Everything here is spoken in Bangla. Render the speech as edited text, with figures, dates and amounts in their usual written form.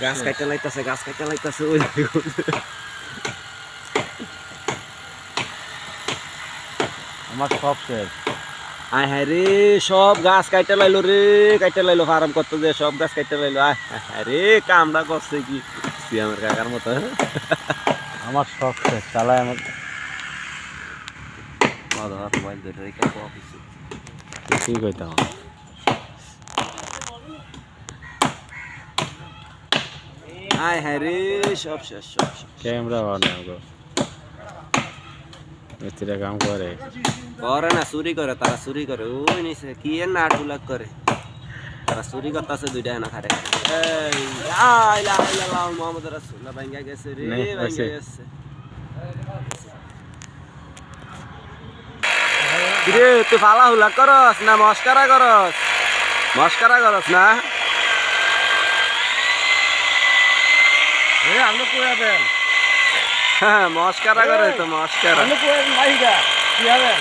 গাছ কাটতে লাইতাছে ওই দেখুন। আমার সব শেষ। আয় হায় রে সব গাছ কাটতে লাইলো রে, কাটতে লাইলো ফার্ম করতে যে সব গাছ কাটতে লাইলো। আয় হায় রে কামটা করছে কি আমার কাকার মতো। আমার সব শেষ চালায় আমার। মোবাইল ধরে রেখে অফিসে ঠিক হইতাম। আয় হ্যাঁ রে সব শেষ সব শেষ। ক্যামেরা বানায় গো, মিস্ত্রিরা কাম করে। করে না চুরি করে, তারা চুরি করে ওই নিচে কি এর নাট বুলাক করে, তারা চুরি করতেছে দুইটা না খারে এই আইলা আইলা লাল মোহাম্মদ রাসূলুল্লাহ ভাঙ্গা গেছে রে, নে, ভাঙ্গা হইছে। গেছে। রে তুই ফালা হুলা করস না মস্কারা করস? মস্কারা করস না? এ আমরা কইয়া দেন, হ্যাঁ মস্কারা করে তো মস্কারা। আমরা কইয়া মাইগা কি হবে?